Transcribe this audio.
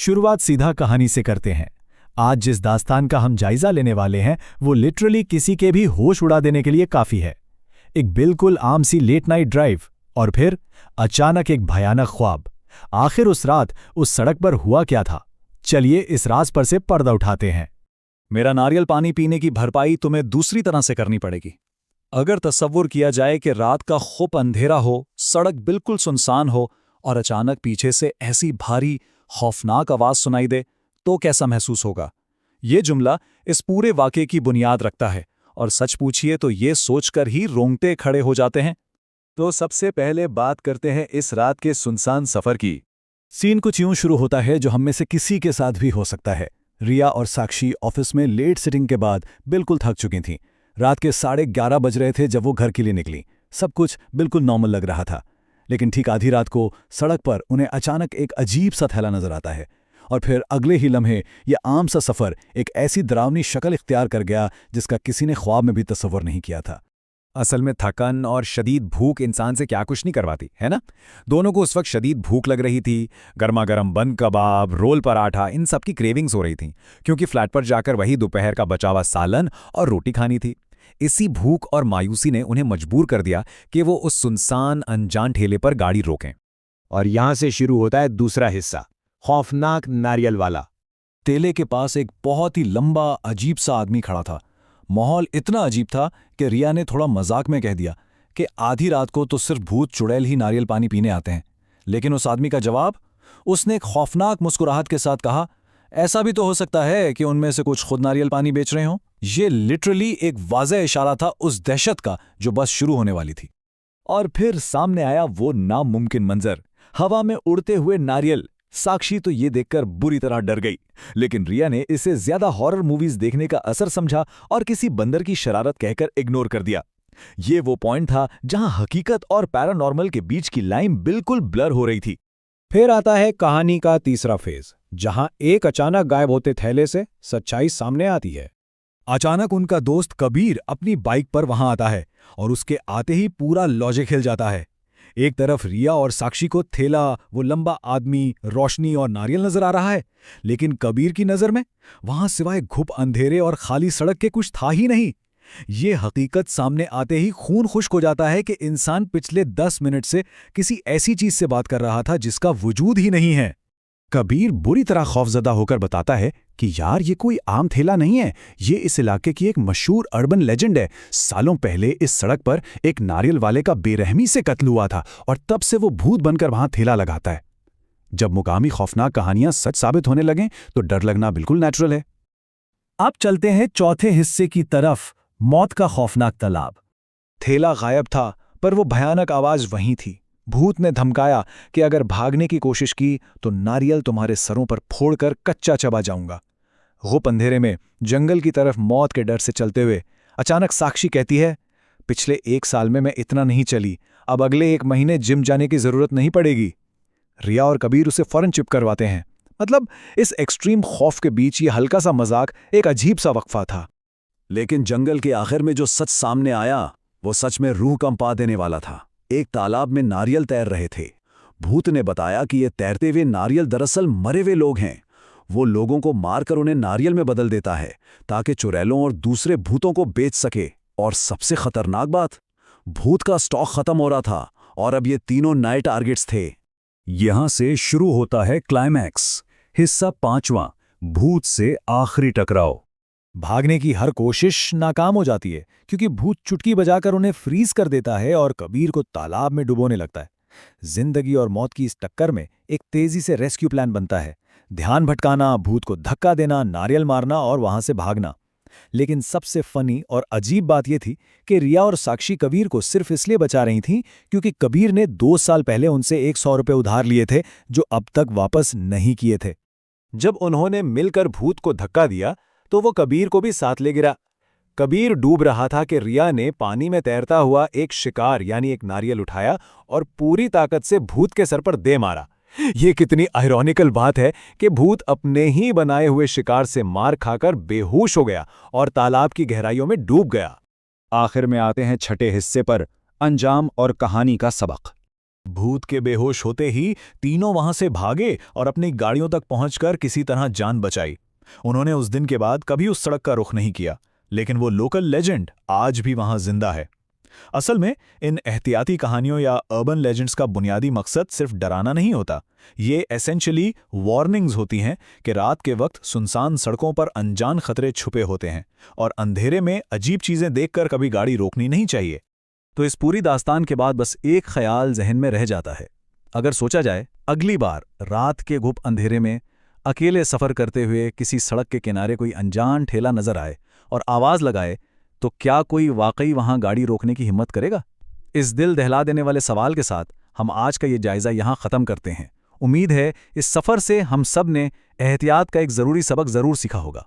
शुरुआत सीधा कहानी से करते हैं। आज जिस दास्तान का हम जायजा लेने वाले हैं वो लिटरली किसी के भी होश उड़ा देने के लिए काफी है। एक बिल्कुल आम सी लेट नाइट ड्राइव और फिर अचानक एक भयानक ख्वाब। आखिर उस रात उस सड़क पर हुआ क्या था? चलिए इस राज पर से पर्दा उठाते हैं। मेरा नारियल पानी पीने की भरपाई तुम्हें दूसरी तरह से करनी पड़ेगी। अगर तसव्वुर किया जाए कि रात का खूब अंधेरा हो, सड़क बिल्कुल सुनसान हो और अचानक पीछे से ऐसी भारी खौफनाक आवाज सुनाई दे, तो कैसा महसूस होगा? ये जुमला इस पूरे वाक़े की बुनियाद रखता है और सच पूछिए तो ये सोचकर ही रोंगटे खड़े हो जाते हैं। तो सबसे पहले बात करते हैं इस रात के सुनसान सफर की। सीन कुछ यूं शुरू होता है जो हम में से किसी के साथ भी हो सकता है। रिया और साक्षी ऑफिस में लेट सिटिंग के बाद बिल्कुल थक चुकी थीं। रात के 11:30 बज रहे थे जब वो घर के लिए निकली। सब कुछ बिल्कुल नॉर्मल लग रहा था, लेकिन ठीक आधी रात को सड़क पर उन्हें अचानक एक अजीब सा थैला नजर आता है और फिर अगले ही लम्हे यह आम सा सफर एक ऐसी डरावनी शक्ल इख्तियार कर गया जिसका किसी ने ख्वाब में भी तसव्वुर नहीं किया था। असल में थकन और शदीद भूख इंसान से क्या कुछ नहीं करवाती, है ना? दोनों को उस वक्त शदीद भूख लग रही थी। गर्मा गर्म बन कबाब, रोल पराठा, इन सब की क्रेविंग्स हो रही थी, क्योंकि फ्लैट पर जाकर वही दोपहर का बचा हुआ सालन और रोटी खानी थी। इसी भूख और मायूसी ने उन्हें मजबूर कर दिया कि वो उस सुनसान अनजान ठेले पर गाड़ी रोकें। और यहां से शुरू होता है दूसरा हिस्सा, खौफनाक नारियल वाला। ठेले के पास एक बहुत ही लंबा अजीब सा आदमी खड़ा था। माहौल इतना अजीब था कि रिया ने थोड़ा मजाक में कह दिया कि आधी रात को तो सिर्फ भूत चुड़ैल ही नारियल पानी पीने आते हैं। लेकिन उस आदमी का जवाब, उसने एक खौफनाक मुस्कुराहट के साथ कहा, ऐसा भी तो हो सकता है कि उनमें से कुछ खुद नारियल पानी बेच रहे हों। ये लिटरली एक वाज़ेह इशारा था उस दहशत का जो बस शुरू होने वाली थी। और फिर सामने आया वो नामुमकिन मंजर, हवा में उड़ते हुए नारियल। साक्षी तो ये देखकर बुरी तरह डर गई, लेकिन रिया ने इसे ज्यादा हॉरर मूवीज देखने का असर समझा और किसी बंदर की शरारत कहकर इग्नोर कर दिया। ये वो पॉइंट था जहां हकीकत और पैरानॉर्मल के बीच की लाइन बिल्कुल ब्लर हो रही थी। फिर आता है कहानी का तीसरा फेज, जहां एक अचानक गायब होते थैले से सच्चाई सामने आती है। अचानक उनका दोस्त कबीर अपनी बाइक पर वहां आता है और उसके आते ही पूरा लॉजिक हिल जाता है। एक तरफ रिया और साक्षी को थैला, वो लंबा आदमी, रोशनी और नारियल नजर आ रहा है, लेकिन कबीर की नजर में वहां सिवाय घुप अंधेरे और खाली सड़क के कुछ था ही नहीं। ये हकीकत सामने आते ही खून खुश्क हो जाता है कि इंसान पिछले 10 मिनट से किसी ऐसी चीज से बात कर रहा था जिसका वजूद ही नहीं है। कबीर बुरी तरह खौफजदा होकर बताता है कि यार ये कोई आम ठेला नहीं है, ये इस इलाके की एक मशहूर अर्बन लेजेंड है। सालों पहले इस सड़क पर एक नारियल वाले का बेरहमी से कत्ल हुआ था और तब से वो भूत बनकर वहां ठेला लगाता है। जब मुकामी खौफनाक कहानियां सच साबित होने लगें तो डर लगना बिल्कुल नेचुरल है। अब चलते हैं चौथे हिस्से की तरफ, मौत का खौफनाक तालाब। ठेला गायब था पर वो भयानक आवाज वहीं थी। भूत ने धमकाया कि अगर भागने की कोशिश की तो नारियल तुम्हारे सरों पर फोड़कर कच्चा चबा जाऊंगा। गुप अंधेरे में जंगल की तरफ मौत के डर से चलते हुए अचानक साक्षी कहती है, पिछले 1 साल में मैं इतना नहीं चली, अब अगले 1 महीने जिम जाने की जरूरत नहीं पड़ेगी। रिया और कबीर उसे फौरन चिप करवाते हैं। मतलब इस एक्सट्रीम खौफ के बीच ये हल्का सा मजाक एक अजीब सा वक्फा था। लेकिन जंगल के आखिर में जो सच सामने आया वो सच में रूह कंपा देने वाला था। एक तालाब में नारियल तैर रहे थे। भूत ने बताया कि ये तैरते हुए नारियल दरअसल मरे हुए लोग हैं। वो लोगों को मारकर उन्हें नारियल में बदल देता है ताकि चुड़ैलों और दूसरे भूतों को बेच सके। और सबसे खतरनाक बात, भूत का स्टॉक खत्म हो रहा था और अब ये तीनों नए टारगेट्स थे। यहां से शुरू होता है क्लाइमैक्स, हिस्सा 5वां, भूत से आखिरी टकराव। भागने की हर कोशिश नाकाम हो जाती है क्योंकि भूत चुटकी बजाकर उन्हें फ्रीज कर देता है और कबीर को तालाब में डुबोने लगता है। जिंदगी और मौत की इस टक्कर में एक तेजी से रेस्क्यू प्लान बनता है। ध्यान भटकाना, भूत को धक्का देना, नारियल मारना और वहां से भागना। लेकिन सबसे फनी और अजीब बात यह थी कि रिया और साक्षी कबीर को सिर्फ इसलिए बचा रही थीं क्योंकि कबीर ने 2 साल पहले उनसे 100 रुपये उधार लिए थे जो अब तक वापस नहीं किए थे। जब उन्होंने मिलकर भूत को धक्का दिया तो वो कबीर को भी साथ ले गिरा। कबीर डूब रहा था कि रिया ने पानी में तैरता हुआ एक शिकार यानी एक नारियल उठाया और पूरी ताकत से भूत के सर पर दे मारा। ये कितनी आयरॉनिकल बात है कि भूत अपने ही बनाए हुए शिकार से मार खाकर बेहोश हो गया और तालाब की गहराइयों में डूब गया। आखिर में आते हैं छठे हिस्से पर, अंजाम और कहानी का सबक। भूत के बेहोश होते ही तीनों वहां से भागे और अपनी गाड़ियों तक पहुंचकर किसी तरह जान बचाई। उन्होंने उस दिन के बाद कभी उस सड़क का रुख नहीं किया, लेकिन वो लोकल लेजेंड आज भी वहां जिंदा है। असल में इन एहतियाती कहानियों या अर्बन लेजेंड्स का बुनियादी मकसद सिर्फ डराना नहीं होता, ये एसेंशियली वार्निंग्स होती हैं कि रात के वक्त सुनसान सड़कों पर अनजान खतरे छुपे होते हैं और अंधेरे में अजीब चीजें देखकर कभी गाड़ी रोकनी नहीं चाहिए। तो इस पूरी दास्तान के बाद बस एक ख्याल जहन में रह जाता है। अगर सोचा जाए, अगली बार रात के घुप अंधेरे में अकेले सफ़र करते हुए किसी सड़क के किनारे कोई अनजान ठेला नजर आए और आवाज़ लगाए, तो क्या कोई वाकई वहां गाड़ी रोकने की हिम्मत करेगा? इस दिल दहला देने वाले सवाल के साथ हम आज का ये जायज़ा यहाँ ख़त्म करते हैं। उम्मीद है इस सफ़र से हम सब ने एहतियात का एक ज़रूरी सबक ज़रूर सीखा होगा।